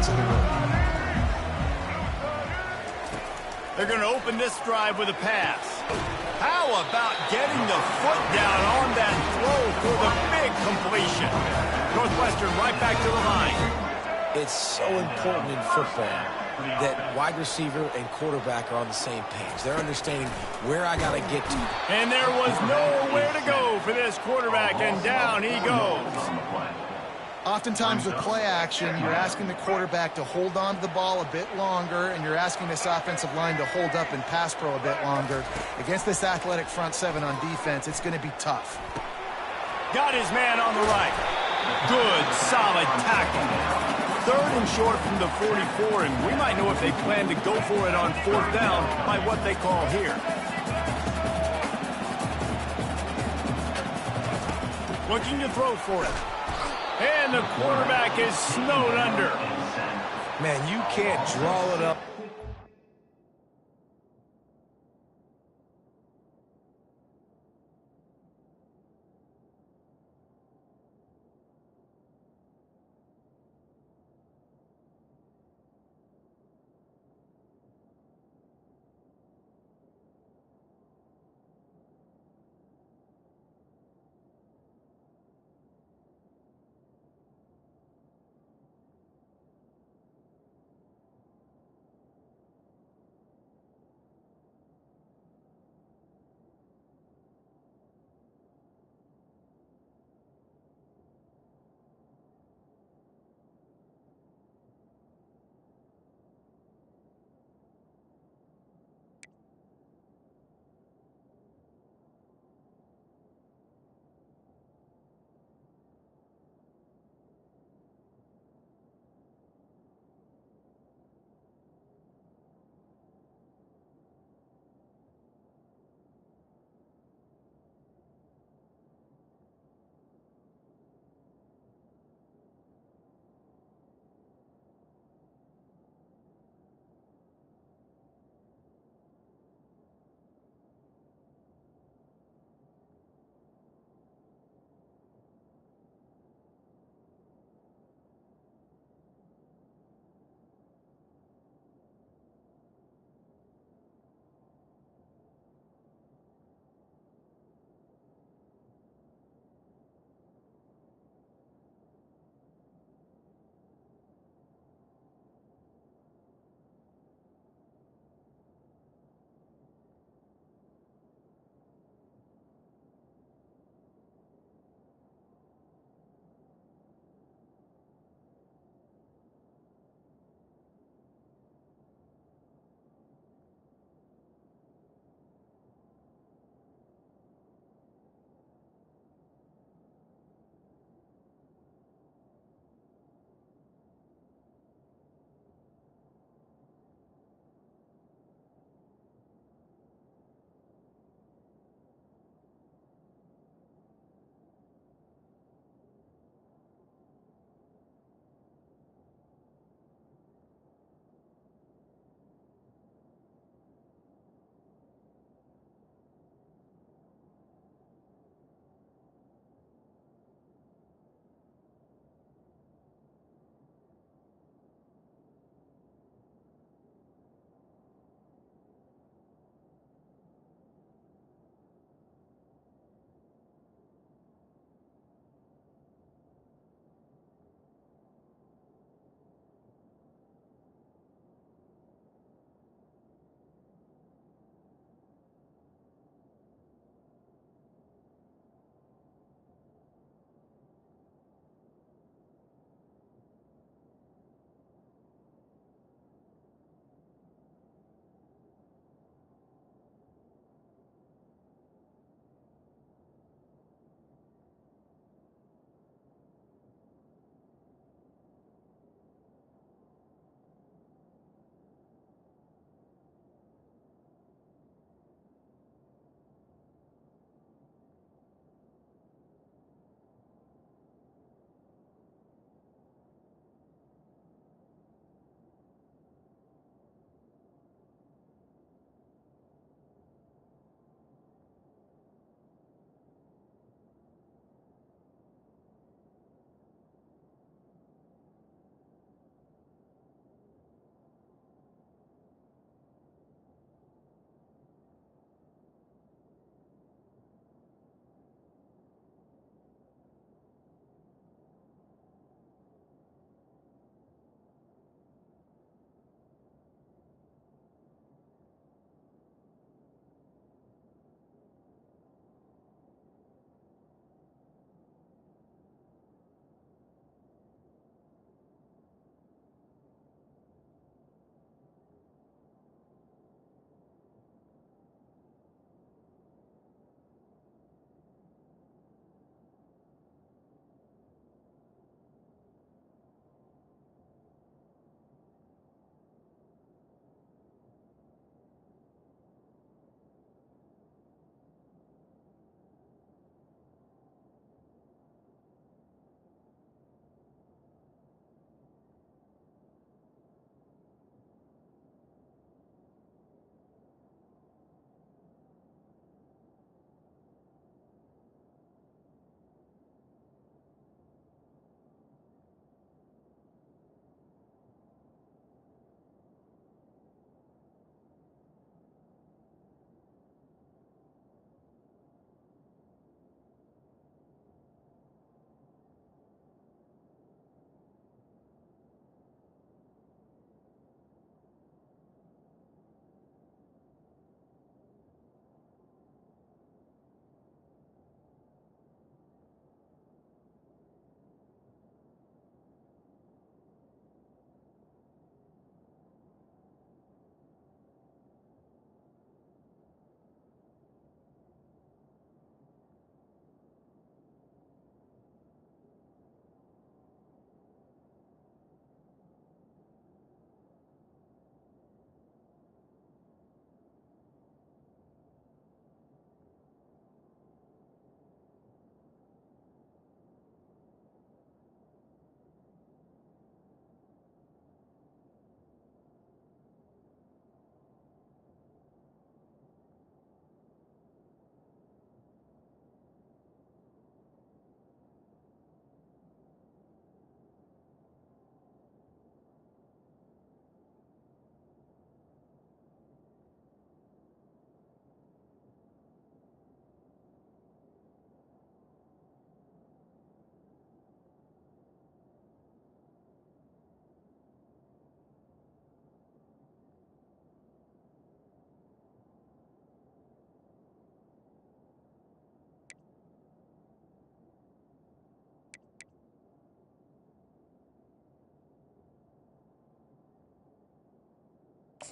offense in the world. They're going to open this drive with a pass. How about getting the foot down on that throw for the big completion? Northwestern right back to the line. It's so important in football that wide receiver and quarterback are on the same page. They're understanding where I got to get to. And there was nowhere to go for this quarterback, and down he goes. Oftentimes with play action, you're asking the quarterback to hold on to the ball a bit longer, and you're asking this offensive line to hold up and pass pro a bit longer. Against this athletic front seven on defense, it's going to be tough. Got his man on the right. Good, solid tackle. Third and short from the 44, and we might know if they plan to go for it on fourth down by what they call here. Looking to throw for it. And the quarterback is snowed under. Man, you can't draw it up.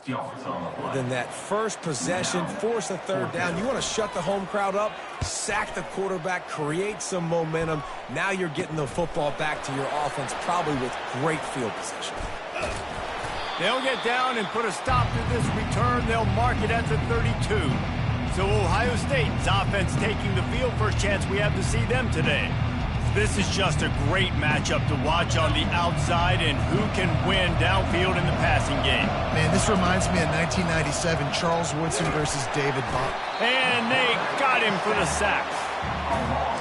Then that first possession, force a third down. You want to shut the home crowd up, sack the quarterback, create some momentum. Now you're getting the football back to your offense, probably with great field position. They'll get down and put a stop to this return. They'll mark it at the 32. So Ohio State's offense taking the field. First chance we have to see them today. This is just a great matchup to watch on the outside, and who can win downfield in the passing game. Man, this reminds me of 1997, Charles Woodson versus David Bach. And they got him for the sack.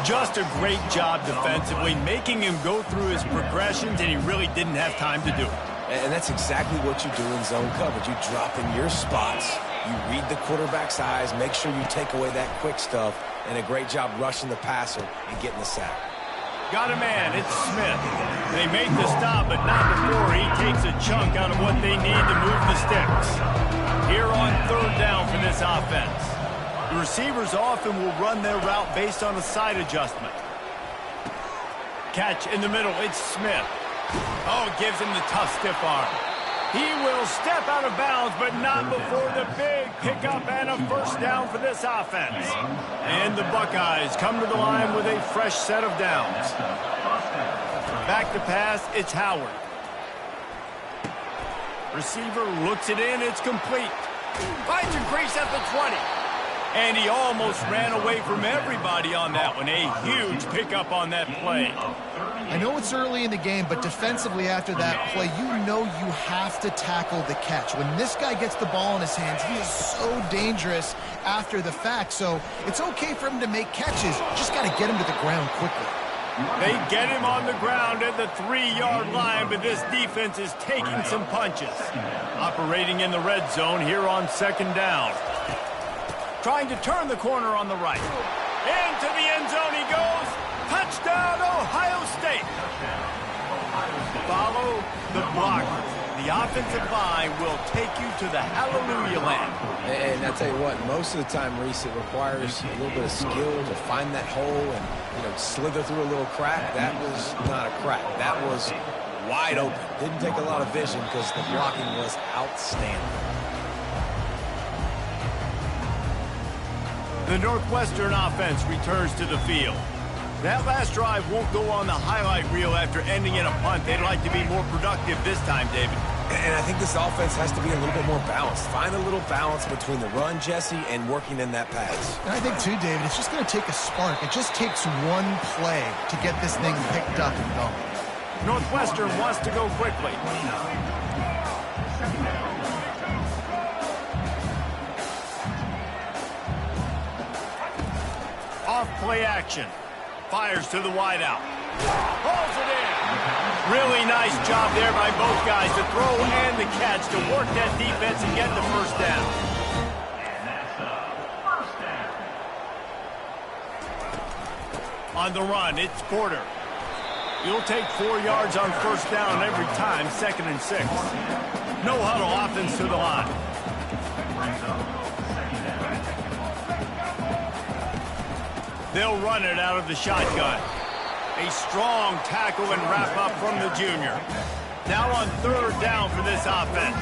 Just a great job defensively, making him go through his progressions, and he really didn't have time to do it. And that's exactly what you do in zone coverage. You drop in your spots, you read the quarterback's eyes, make sure you take away that quick stuff, and a great job rushing the passer and getting the sack. Got a man, it's Smith. They make the stop, but not before he takes a chunk out of what they need to move the sticks. Here on third down for this offense. The receivers often will run their route based on a side adjustment. Catch in the middle, it's Smith. Oh, gives him the tough stiff arm. He will step out of bounds, but not before the big pickup and a first down for this offense. And the Buckeyes come to the line with a fresh set of downs. Back to pass, it's Howard. Receiver looks it in, it's complete. Finds a crease at the 20. And he almost ran away from everybody on that one. A huge pickup on that play. I know it's early in the game, but defensively after that play, you know you have to tackle the catch. When this guy gets the ball in his hands, he is so dangerous after the fact. So it's okay for him to make catches. Just got to get him to the ground quickly. They get him on the ground at the 3-yard line, but this defense is taking some punches. Operating in the red zone here on second down. Trying to turn the corner on the right. Into the end zone he goes. Touchdown, Ohio State. Follow the blockers. The offensive line will take you to the hallelujah land. And I tell you what, most of the time, Reese, it requires a little bit of skill to find that hole and, slither through a little crack. That was not a crack. That was wide open. Didn't take a lot of vision because the blocking was outstanding. The Northwestern offense returns to the field. That last drive won't go on the highlight reel after ending in a punt. They'd like to be more productive this time, David. And I think this offense has to be a little bit more balanced. Find a little balance between the run, Jesse, and working in that pass. And I think, too, David, it's just going to take a spark. It just takes one play to get this thing picked up and going. Northwestern wants to go quickly. Off play action. Fires to the wideout. Hauls it in. Really nice job there by both guys to throw and the catch to work that defense and get the first down. On the run, it's Porter. You'll take 4 yards on first down every time, 2nd and 6. No huddle offense to the line. They'll run it out of the shotgun. A strong tackle and wrap up from the junior. Now on third down for this offense.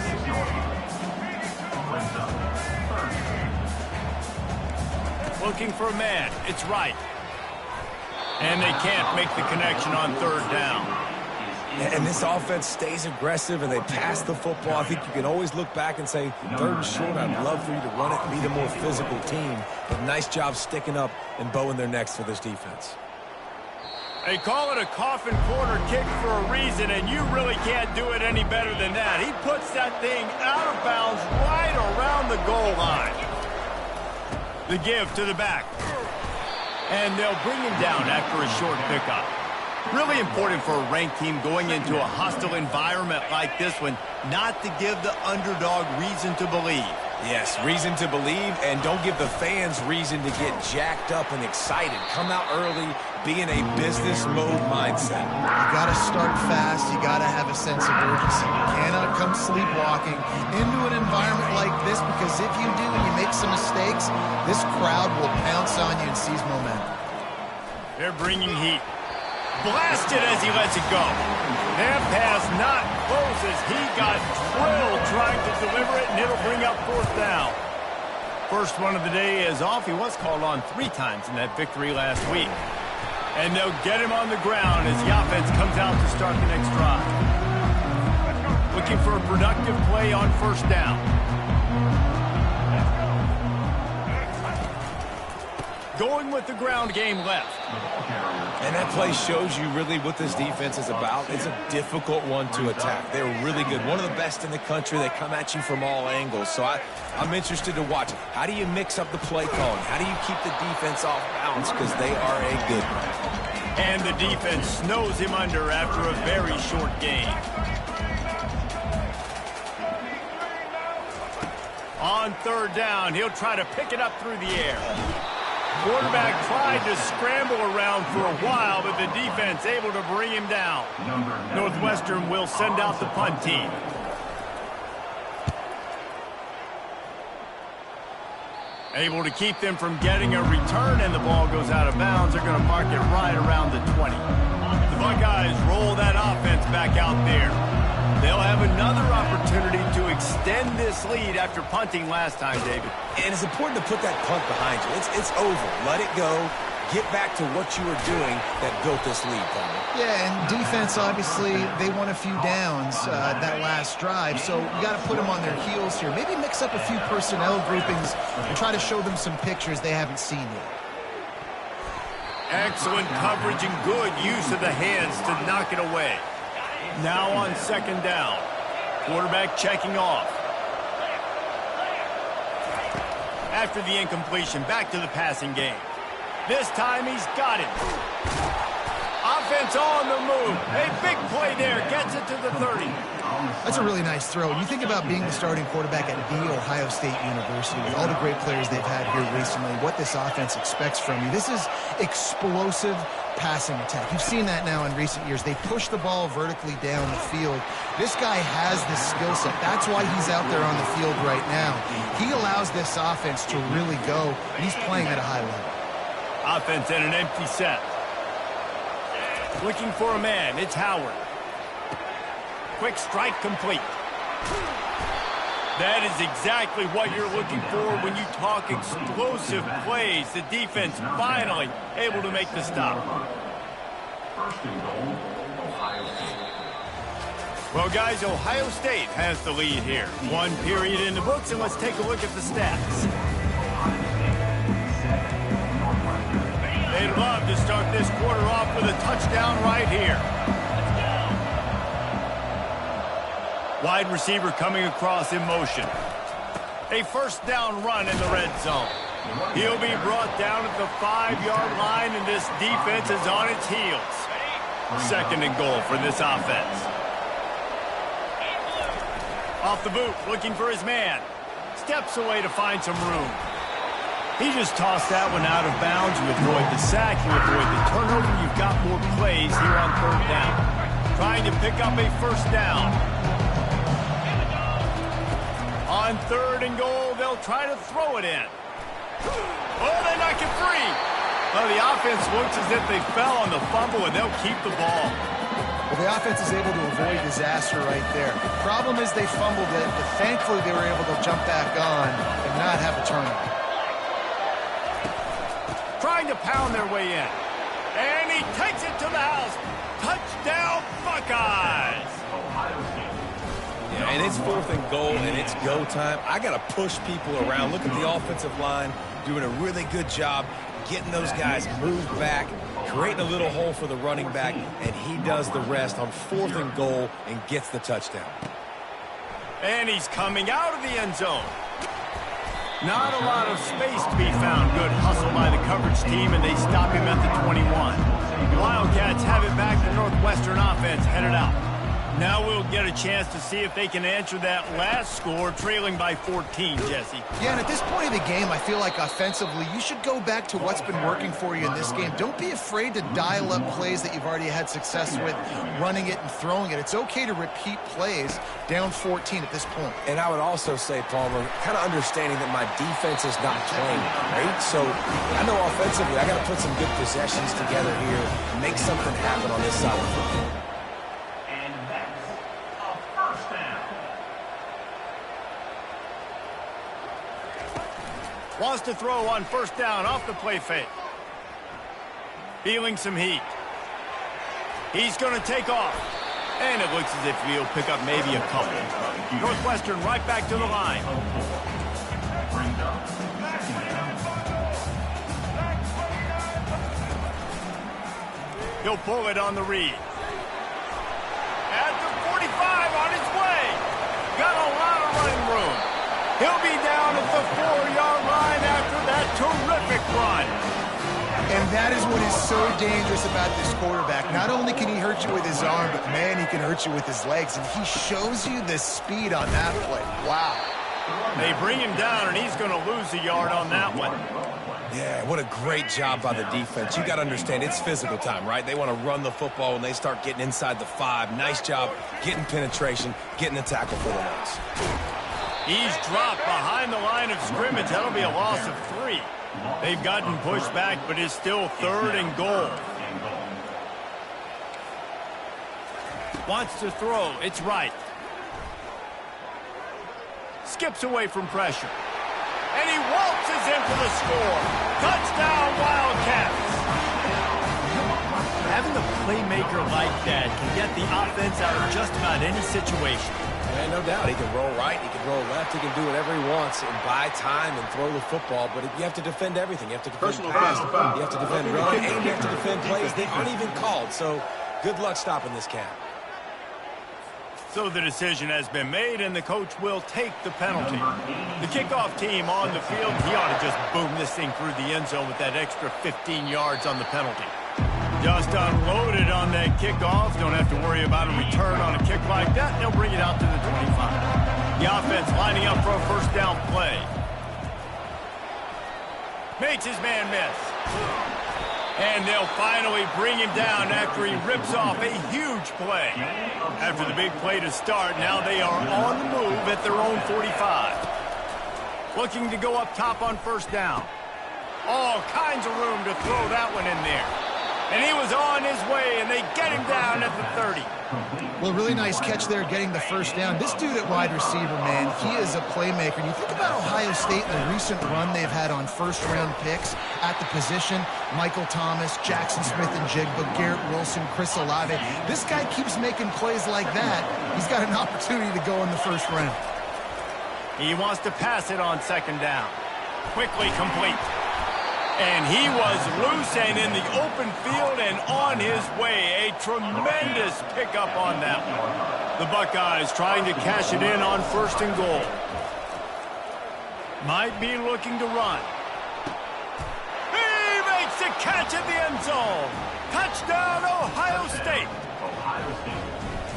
Looking for a man. It's right. And they can't make the connection on third down. And this offense stays aggressive and they pass the football. I think you can always look back and say, 3rd and short, I'd love for you to run it and be the more physical team. But nice job sticking up and bowing their necks for this defense. They call it a coffin corner kick for a reason, and you really can't do it any better than that. He puts that thing out of bounds right around the goal line. The give to the back. And they'll bring him down after a short pickup. Really important for a ranked team going into a hostile environment like this one, not to give the underdog reason to believe. Yes, reason to believe, and don't give the fans reason to get jacked up and excited. Come out early, be in a business mode mindset. You got to start fast. You got to have a sense of urgency. You cannot come sleepwalking into an environment like this, because if you do and you make some mistakes, this crowd will pounce on you and seize momentum. They're bringing heat. Blasted as he lets it go. That pass not close as he got drilled trying to deliver it, and it'll bring up fourth down. First one of the day is off. He was called on 3 times in that victory last week. And they'll get him on the ground as the offense comes out to start the next drive. Looking for a productive play on first down. Going with the ground game left. And that play shows you really what this defense is about. It's a difficult one to attack. They're really good. One of the best in the country. They come at you from all angles. So I'm interested to watch it. How do you mix up the play calling? How do you keep the defense off balance? Because they are a good one. And the defense snows him under after a very short game. On third down, he'll try to pick it up through the air. Quarterback tried to scramble around for a while, but the defense able to bring him down. Northwestern will send out the punt team. Able to keep them from getting a return, and the ball goes out of bounds. They're going to mark it right around the 20. The Buckeyes roll that offense back out there. They'll have another opportunity to extend this lead after punting last time, David. And it's important to put that punt behind you. It's over. Let it go. Get back to what you were doing that built this lead, Palmer. Yeah, and defense, obviously, they won a few downs that last drive, so you got to put them on their heels here. Maybe mix up a few personnel groupings and try to show them some pictures they haven't seen yet. Excellent coverage and good use of the hands to knock it away. Now on second down. Quarterback checking off. After the incompletion, back to the passing game. This time he's got it. Offense on the move. A big play there. Gets it to the 30. That's a really nice throw. You think about being the starting quarterback at The Ohio State University with all the great players they've had here recently, what this offense expects from you. This is explosive passing attack. You've seen that now in recent years. They push the ball vertically down the field. This guy has this skill set. That's why he's out there on the field right now. He allows this offense to really go, and he's playing at a high level. Offense in an empty set. Looking for a man. It's Howard. Quick strike complete. That is exactly what you're looking for when you talk explosive plays. The defense finally able to make the stop. Well, guys, Ohio State has the lead here. 1 period in the books, and let's take a look at the stats. They'd love to start this quarter off with a touchdown right here. Wide receiver coming across in motion. A first down run in the red zone. He'll be brought down at the 5-yard line, and this defense is on its heels. Second and goal for this offense. Off the boot, looking for his man. Steps away to find some room. He just tossed that one out of bounds. You avoid the sack, you avoid the turnover. You've got more plays here on third down. Trying to pick up a first down. On third and goal, they'll try to throw it in. Oh, they knock it free. Well, the offense looks as if they fell on the fumble, and they'll keep the ball. Well, the offense is able to avoid disaster right there. Problem is they fumbled it, but thankfully they were able to jump back on and not have a turnover. Trying to pound their way in. And he takes it to the house. Touchdown, Buckeyes! Yeah, and it's 4th and goal, and it's go time. I got to push people around. Look at the offensive line doing a really good job getting those guys moved back, creating a little hole for the running back, and he does the rest on 4th and goal and gets the touchdown. And he's coming out of the end zone. Not a lot of space to be found. Good hustle by the coverage team, and they stop him at the 21. The Wildcats have it back. The Northwestern offense headed out. Now we'll get a chance to see if they can answer that last score, trailing by 14, Jesse. Yeah, and at this point of the game, I feel like offensively, you should go back to what's been working for you in this game. Don't be afraid to dial up plays that you've already had success with, running it and throwing it. It's okay to repeat plays down 14 at this point. And I would also say, Palmer, kind of understanding that my defense is not playing great. So I know offensively, I got to put some good possessions together here, make something happen on this side of the football. Wants to throw on first down off the play fake. Feeling some heat. He's going to take off. And it looks as if he'll pick up maybe a couple. Northwestern right back to the line. He'll pull it on the read. At the 45 on his way. Got a lot of running room. He'll be down at the 4-yard line after that terrific run. And that is what is so dangerous about this quarterback. Not only can he hurt you with his arm, but, man, he can hurt you with his legs. And he shows you the speed on that play. Wow. They bring him down, and he's going to lose a yard on that one. Yeah, what a great job by the defense. You got to understand, it's physical time, right? They want to run the football when they start getting inside the 5. Nice job getting penetration, getting the tackle for the loss. He's dropped behind the line of scrimmage. That'll be a loss of 3. They've gotten pushed back, but it's still 3rd and goal. Wants to throw. It's right. Skips away from pressure. And he waltzes in for the score. Touchdown, Wildcats. Having a playmaker like that can get the offense out of just about any situation. Yeah, no doubt. He can roll right, he can roll left, he can do whatever he wants and buy time and throw the football, but you have to defend everything. You have to defend pass, you have to defend run, and you have to defend plays. They aren't even called, so good luck stopping this cat. So the decision has been made, and the coach will take the penalty. The kickoff team on the field, he ought to just boom this thing through the end zone with that extra 15 yards on the penalty. Just unloaded on that kickoff. Don't have to worry about a return on a kick like that. They'll bring it out to the 25. The offense lining up for a first down play. Makes his man miss. And they'll finally bring him down after he rips off a huge play. After the big play to start, now they are on the move at their own 45. Looking to go up top on first down. All kinds of room to throw that one in there. And he was on his way, and they get him down at the 30. Well, really nice catch there getting the first down. This dude at wide receiver, man, he is a playmaker. And you think about Ohio State and the recent run they've had on first-round picks at the position. Michael Thomas, Jackson Smith and Jigba, Garrett Wilson, Chris Olave. This guy keeps making plays like that. He's got an opportunity to go in the first round. He wants to pass it on second down. Quickly complete. And he was loose and in the open field and on his way. A tremendous pickup on that one. The Buckeyes trying to cash it in on first and goal. Might be looking to run. He makes the catch at the end zone. Touchdown, Ohio State.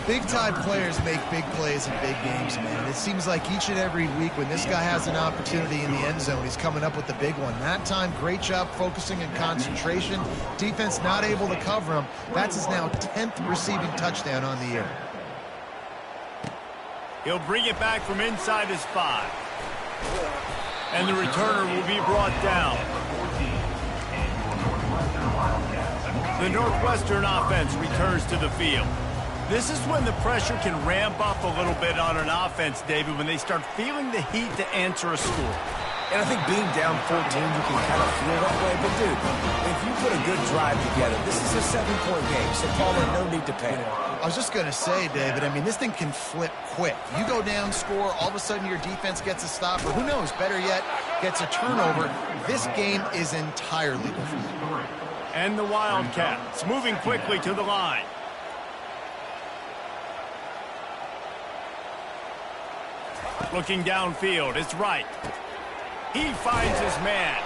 Big-time players make big plays in big games, man. It seems like each and every week when this guy has an opportunity in the end zone, he's coming up with the big one. That time, great job focusing and concentration. Defense not able to cover him. That's his now 10th receiving touchdown on the year. He'll bring it back from inside his 5. And the returner will be brought down. The Northwestern offense returns to the field. This is when the pressure can ramp up a little bit on an offense, David, when they start feeling the heat to answer a score. And I think being down 14, you can kind of feel that way. But, dude, if you put a good drive together, this is a 7-point game, so Paula, no need to panic. I was just going to say, David, I mean, this thing can flip quick. You go down, score, all of a sudden your defense gets a stop, or who knows, better yet, gets a turnover. This game is entirely different. And the Wildcats moving quickly to the line. Looking downfield, it's right. He finds his man.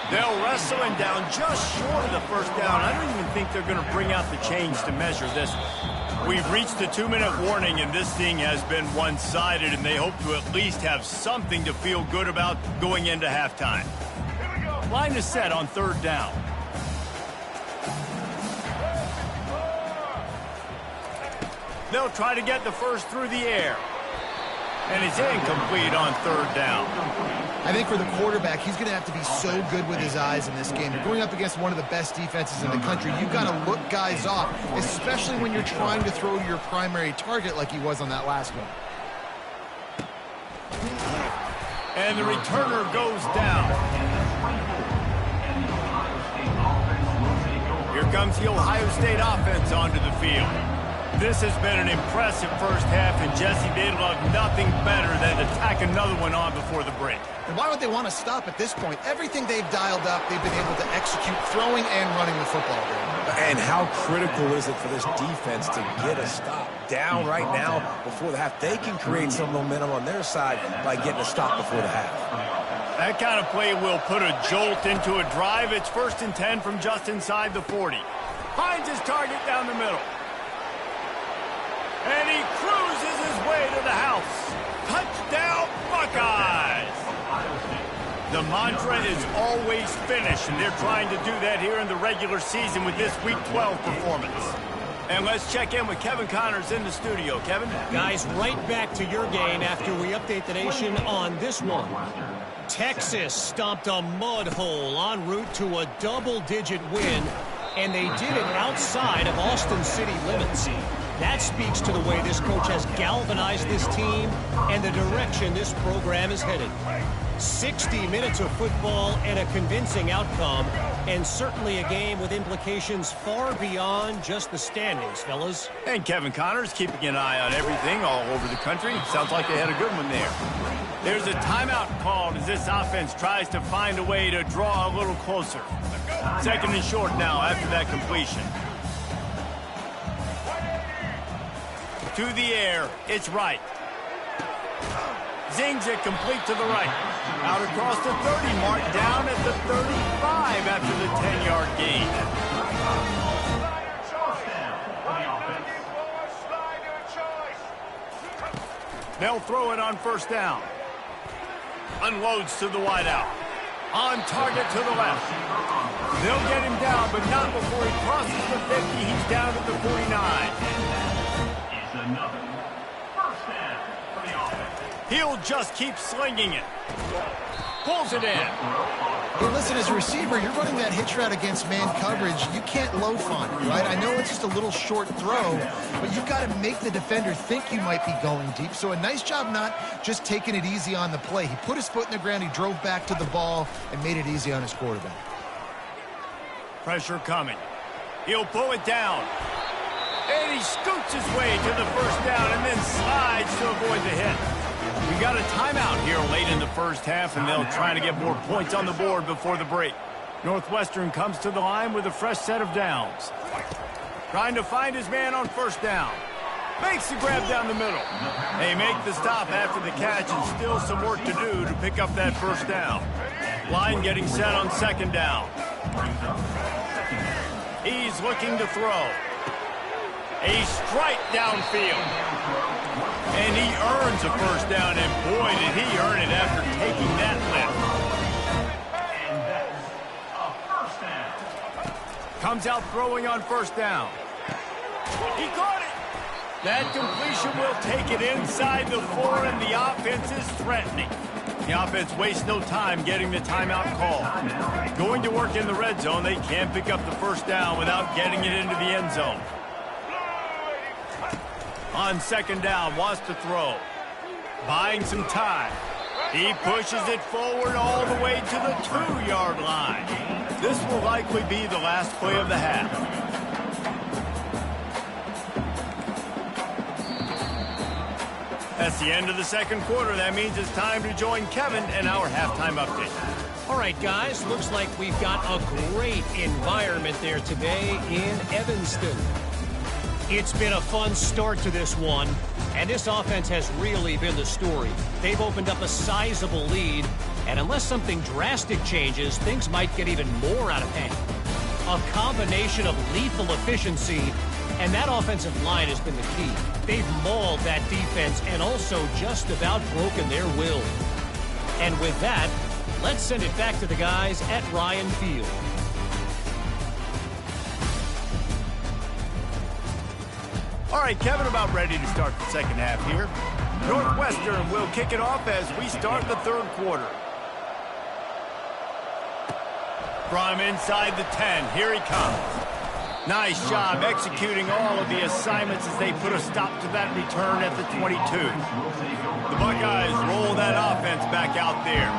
They'll wrestle him down just short of the first down. I don't even think they're going to bring out the chains to measure this. We've reached the 2-minute warning, and this thing has been one-sided, and they hope to at least have something to feel good about going into halftime. Line is set on third down. They'll try to get the first through the air. And it's incomplete on third down. I think for the quarterback, he's going to have to be so good with his eyes in this game. You're going up against one of the best defenses in the country. You've got to look guys off, especially when you're trying to throw to your primary target like he was on that last one. And the returner goes down. Here comes the Ohio State offense onto the field. This has been an impressive first half, and Jesse, they'd love nothing better than to tack another one on before the break. And why would they want to stop at this point? Everything they've dialed up, they've been able to execute throwing and running the football game. And how critical is it for this defense to get a stop down right now before the half? They can create some momentum on their side by getting a stop before the half. That kind of play will put a jolt into a drive. It's 1st and 10 from just inside the 40. Finds his target down the middle. And he cruises his way to the house. Touchdown, Buckeyes! The mantra is always finish, and they're trying to do that here in the regular season with this Week 12 performance. And let's check in with Kevin Connors in the studio. Kevin? Guys, right back to your game after we update the nation on this one. Texas stomped a mud hole en route to a double-digit win, and they did it outside of Austin city limits. That speaks to the way this coach has galvanized this team and the direction this program is headed. 60 minutes of football and a convincing outcome, and certainly a game with implications far beyond just the standings, fellas. And Kevin Connors keeping an eye on everything all over the country. Sounds like they had a good one there. There's a timeout called as this offense tries to find a way to draw a little closer. 2nd and short now after that completion. To the air, it's right. Zings it complete to the right. Out across the 30 mark, down at the 35 after the 10-yard gain. They'll throw it on 1st down. Unloads to the wideout. On target to the left. They'll get him down, but not before he crosses the 50. He's down at the 49. He'll just keep slinging it. Pulls it in. Hey, listen, as a receiver, you're running that hitch route against man coverage. You can't loaf on it, right? I know it's just a little short throw, but you've got to make the defender think you might be going deep. So a nice job not just taking it easy on the play. He put his foot in the ground, he drove back to the ball, and made it easy on his quarterback. Pressure coming. He'll pull it down. And he scoots his way to the 1st down and then slides to avoid the hit. We got a timeout here late in the first half, and they'll try to get more points on the board before the break. Northwestern comes to the line with a fresh set of downs. Trying to find his man on 1st down. Makes the grab down the middle. They make the stop after the catch, and still some work to do to pick up that 1st down. Line getting set on 2nd down. He's looking to throw. A strike downfield. And he earns a 1st down, and boy, did he earn it after taking that lift. Comes out throwing on 1st down. He caught it. That completion will take it inside the 4, and the offense is threatening. The offense wastes no time getting the timeout call. Going to work in the red zone, they can't pick up the 1st down without getting it into the end zone. On 2nd down, wants to throw. Buying some time. He pushes it forward all the way to the 2-yard line. This will likely be the last play of the half. That's the end of the 2nd quarter. That means it's time to join Kevin and our halftime update. All right, guys, looks like we've got a great environment there today in Evanston. It's been a fun start to this one, and this offense has really been the story. They've opened up a sizable lead, and unless something drastic changes, things might get even more out of hand. A combination of lethal efficiency, and that offensive line has been the key. They've mauled that defense and also just about broken their will. And with that, let's send it back to the guys at Ryan Field. All right, Kevin, about ready to start the 2nd half here. Northwestern will kick it off as we start the 3rd quarter. From inside the 10, here he comes. Nice job executing all of the assignments as they put a stop to that return at the 22. The Buckeyes roll that offense back out there.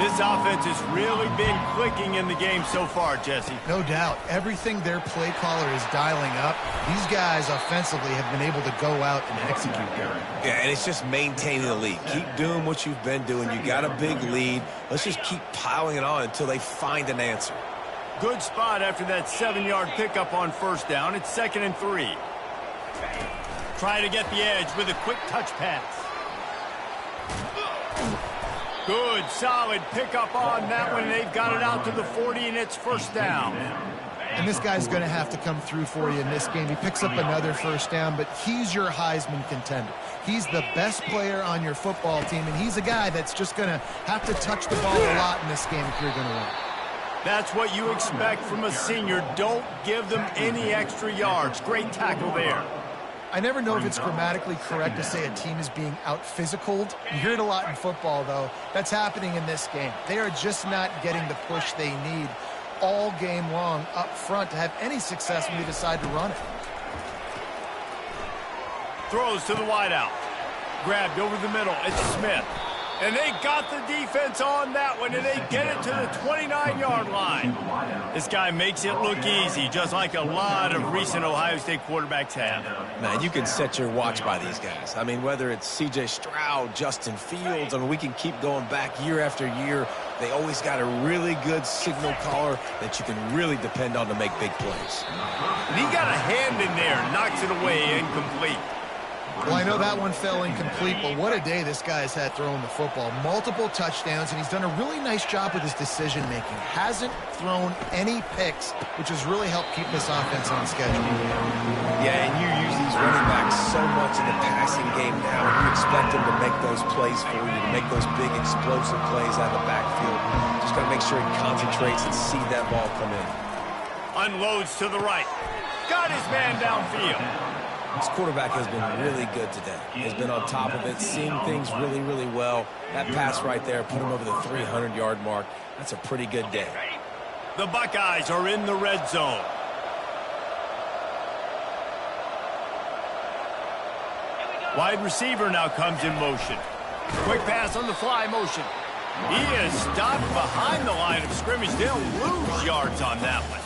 This offense has really been clicking in the game so far, Jesse. No doubt. Everything their play caller is dialing up, these guys offensively have been able to go out and execute there. Yeah, and it's just maintaining the lead. Keep doing what you've been doing. You got a big lead. Let's just keep piling it on until they find an answer. Good spot after that 7-yard pickup on first down. It's 2nd and 3. Try to get the edge with a quick touch pass. Good, solid pickup on that one. They've got it out to the 40, and it's first down. And this guy's going to have to come through for you in this game. He picks up another first down, but he's your Heisman contender. He's the best player on your football team, and he's a guy that's just going to have to touch the ball a lot in this game if you're going to win. That's what you expect from a senior. Don't give them any extra yards. Great tackle there. I never know if it's grammatically correct to say a team is being out-physicaled. You hear it a lot in football, though. That's happening in this game. They are just not getting the push they need all game long up front to have any success when they decide to run it. Throws to the wideout. Grabbed over the middle. It's Smith. And they got the defense on that one, and they get it to the 29-yard line. This guy makes it look easy, just like a lot of recent Ohio State quarterbacks have. Man, you can set your watch by these guys. I mean, whether it's C.J. Stroud, Justin Fields, I mean, we can keep going back year after year. They always got a really good signal caller that you can really depend on to make big plays. And he got a hand in there, knocks it away, incomplete. Well, I know that one fell incomplete, but what a day this guy has had throwing the football. Multiple touchdowns, and he's done a really nice job with his decision-making. Hasn't thrown any picks, which has really helped keep this offense on schedule. Yeah, and you use these running backs so much in the passing game now, and you expect them to make those plays for you, to make those big explosive plays out of the backfield. Just got to make sure he concentrates and see that ball come in. Unloads to the right. Got his man downfield. This quarterback has been really good today. He's been on top of it, seeing things really, really well. That pass right there put him over the 300-yard mark. That's a pretty good day. The Buckeyes are in the red zone. Wide receiver now comes in motion. Quick pass on the fly motion. He is stopped behind the line of scrimmage. They'll lose yards on that one.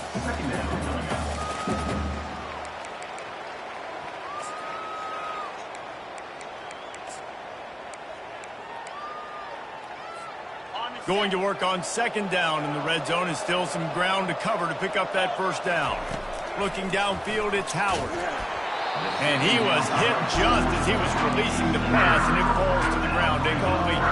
Going to work on second down in the red zone, and still some ground to cover to pick up that first down. Looking downfield, it's Howard. And he was hit just as he was releasing the pass, and it falls to the ground incomplete.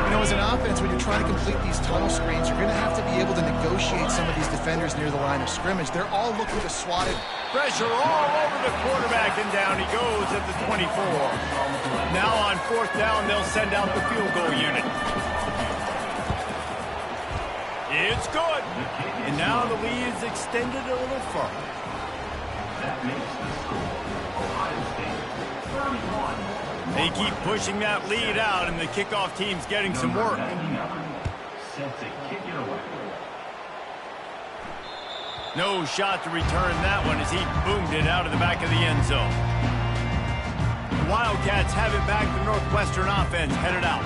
You know, as an offense, when you're trying to complete these tunnel screens, you're going to have to be able to negotiate some of these defenders near the line of scrimmage. They're all looking to swat it. Pressure all over the quarterback, and down he goes at the 24. Now on fourth down, they'll send out the field goal unit. It's good. And now the lead is extended a little further. They keep pushing that lead out, and the kickoff team's getting some work. No shot to return that one as he boomed it out of the back of the end zone. The Wildcats have it back. The Northwestern offense headed out.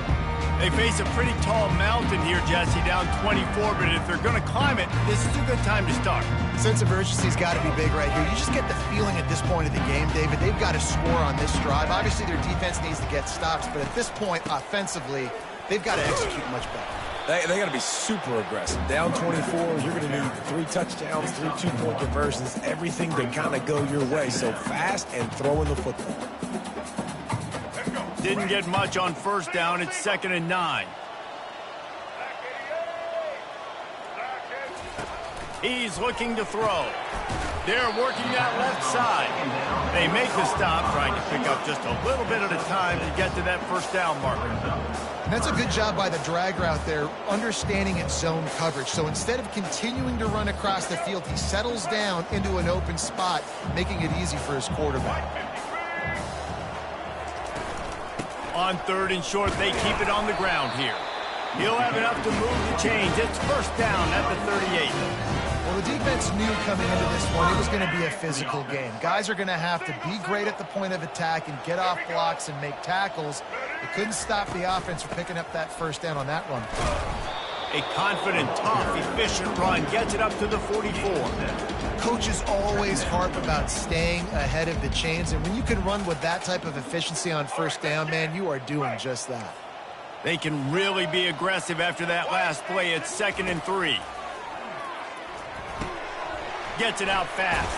They face a pretty tall mountain here, Jesse, down 24, but if they're going to climb it, this is a good time to start. Sense of urgency's got to be big right here. You just get the feeling at this point of the game, David, they've got to score on this drive. Obviously, their defense needs to get stops, but at this point, offensively, they've got to execute much better. They got to be super aggressive. Down 24, you're going to need 3 touchdowns, 3 two-point conversions, everything to kind of go your way. So fast and throwing the football. Didn't get much on first down. It's 2nd and 9. He's looking to throw. They're working that left side. They make the stop, trying to pick up just a little bit at a time to get to that first down marker. And that's a good job by the drag route there, understanding its zone coverage. So instead of continuing to run across the field, he settles down into an open spot, making it easy for his quarterback. On 3rd and short, they keep it on the ground here. He'll have enough to move the chains. It's first down at the 38. Well, the defense knew coming into this one it was going to be a physical game. Guys are going to have to be great at the point of attack and get off blocks and make tackles. It couldn't stop the offense from picking up that first down on that run. A confident, tough, efficient run gets it up to the 44. Coaches always harp about staying ahead of the chains, and when you can run with that type of efficiency on first down, man, you are doing just that. They can really be aggressive after that last play. It's 2nd and 3. Gets it out fast.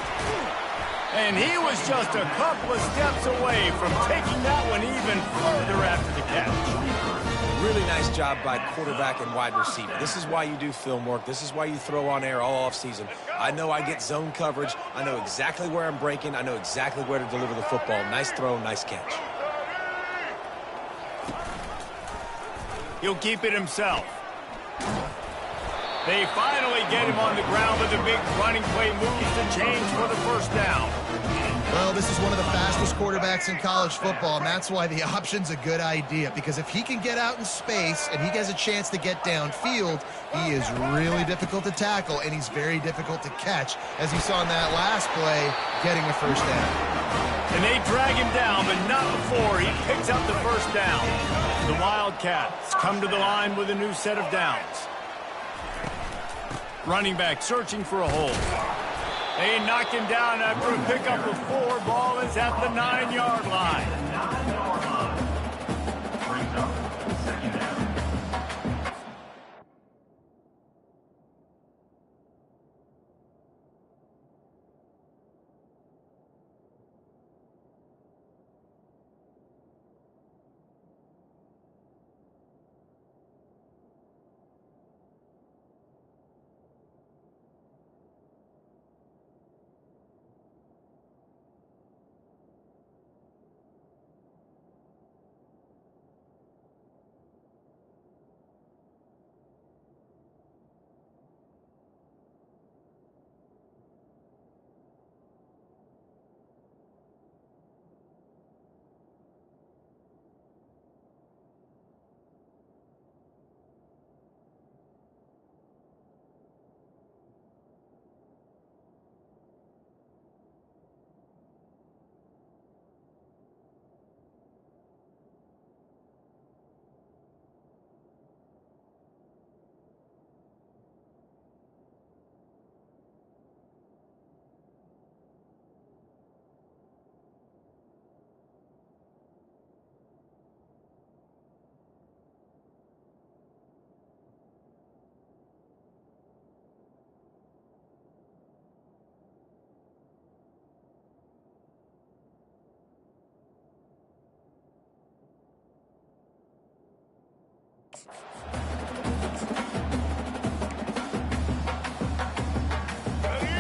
And he was just a couple of steps away from taking that one even further after the catch. Really nice job by quarterback and wide receiver. This is why you do film work. This is why you throw on air all offseason. I know I get zone coverage. I know exactly where I'm breaking. I know exactly where to deliver the football. Nice throw, nice catch. He'll keep it himself. They finally get him on the ground with a big running play moves to change for the first down. Well, this is one of the fastest quarterbacks in college football, and that's why the option's a good idea, because if he can get out in space and he has a chance to get downfield, he is really difficult to tackle, and he's very difficult to catch, as you saw in that last play, getting a first down. And they drag him down, but not before he picks up the first down. The Wildcats come to the line with a new set of downs. Running back searching for a hole. They knock him down after a pickup of 4. Ball is at the 9-yard line.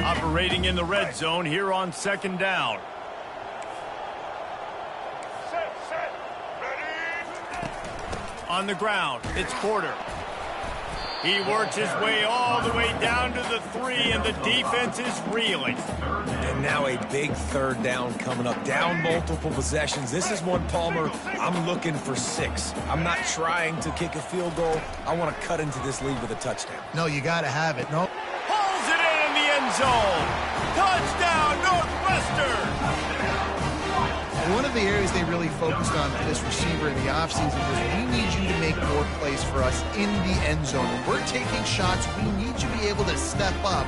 Operating in the red zone here on 2nd down. On the ground, it's Porter. He works his way all the way down to the 3, and the defense is reeling. And now a big 3rd down coming up. Down multiple possessions. This is one, Palmer, I'm looking for 6. I'm not trying to kick a field goal. I want to cut into this lead with a touchdown. No, you got to have it. No. Pulls it in the end zone. Touchdown, Northwestern. And one of the areas they really focused on for this receiver in the offseason was we need you to make more plays for us in the end zone. When we're taking shots, we need you to be able to step up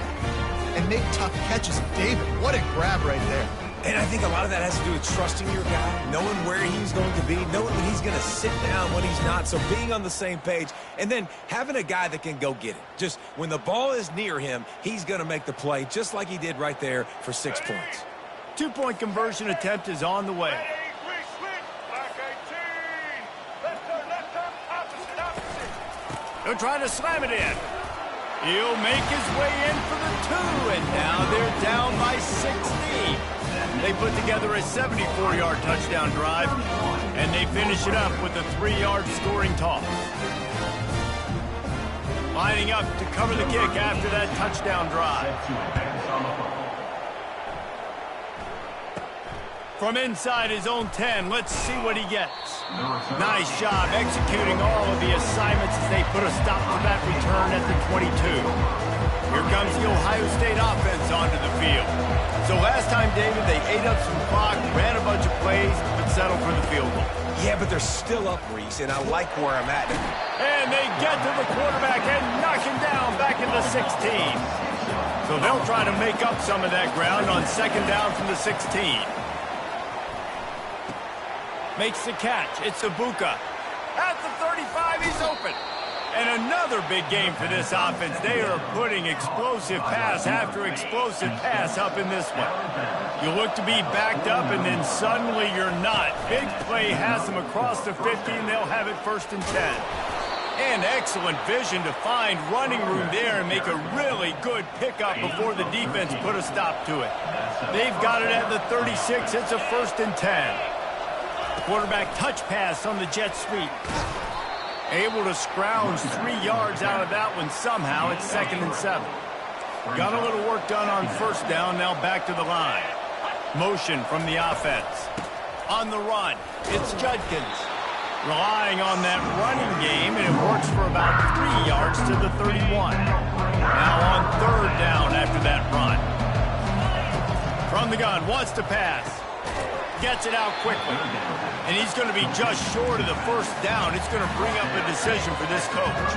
and make tough catches. David, what a grab right there. And I think a lot of that has to do with trusting your guy, knowing where he's going to be, knowing when he's going to sit down, when he's not. So being on the same page, and then having a guy that can go get it. Just when the ball is near him, he's going to make the play, just like he did right there for 6 points. 2-point conversion attempt is on the way. They're trying to slam it in. He'll make his way in for the 2, and now they're down by 16. They put together a 74-yard touchdown drive, and they finish it up with a 3-yard scoring toss. Lining up to cover the kick after that touchdown drive. From inside his own 10, let's see what he gets. Nice job executing all of the assignments as they put a stop to that return at the 22. Here comes the Ohio State offense onto the field. So last time, David, they ate up some clock, ran a bunch of plays, but settled for the field goal. Yeah, but they're still up, Reese, and I like where I'm at. And they get to the quarterback and knock him down back in the 16. So they'll try to make up some of that ground on second down from the 16. Makes the catch. It's Ibuka. At the 35, he's open. And another big game for this offense. They are putting explosive pass after explosive pass up in this one. You look to be backed up, and then suddenly you're not. Big play has them across the 15. They'll have it 1st and 10. And excellent vision to find running room there and make a really good pickup before the defense put a stop to it. They've got it at the 36. It's a 1st and 10. Quarterback touch pass on the jet sweep. Able to scrounge 3 yards out of that one somehow. It's 2nd and 7. Got a little work done on 1st down. Now back to the line. Motion from the offense. On the run, it's Judkins. Relying on that running game, and it works for about 3 yards to the 31. Now on 3rd down after that run. From the gun, wants to pass. Gets it out quickly. And he's going to be just short of the 1st down. It's going to bring up a decision for this coach.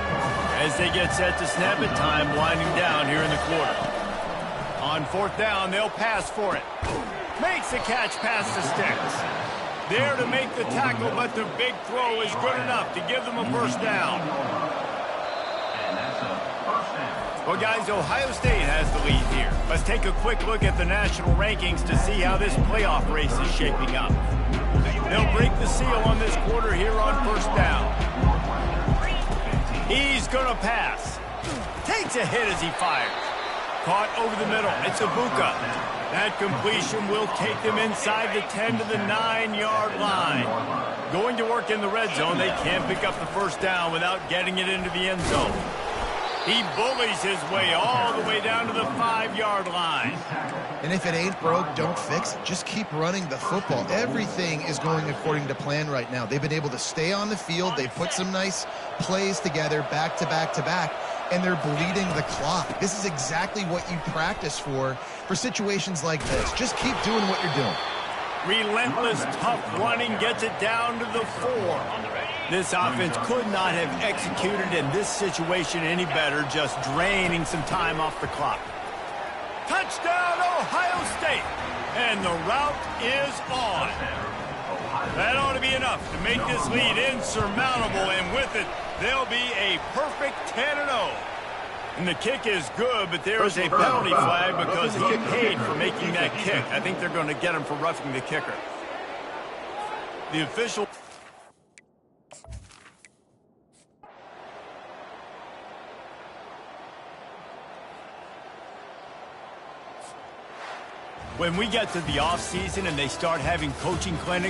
As they get set to snap it, time winding down here in the quarter. On 4th down, they'll pass for it. Makes the catch past the sticks. There to make the tackle, but the big throw is good enough to give them a 1st down. Well, guys, Ohio State has the lead here. Let's take a quick look at the national rankings to see how this playoff race is shaping up. They'll break the seal on this quarter here on 1st down. He's going to pass. Takes a hit as he fires. Caught over the middle. It's Ibuka. That completion will take them inside the 10 to the 9-yard line. Going to work in the red zone. They can't pick up the 1st down without getting it into the end zone. He bullies his way all the way down to the 5-yard line. And if it ain't broke, don't fix it. Just keep running the football. Everything is going according to plan right now. They've been able to stay on the field. They've put some nice plays together back to back to back, and they're bleeding the clock. This is exactly what you practice for situations like this. Just keep doing what you're doing. Relentless, tough running gets it down to the 4. This offense could not have executed in this situation any better, just draining some time off the clock. Touchdown, Ohio State! And the route is on. That ought to be enough to make this lead insurmountable, and with it, they'll be a perfect 10-0. And the kick is good, but there is a penalty flag because he paid for making that kick. I think they're going to get him for roughing the kicker. The official... When we get to the off season and they start having coaching clinics,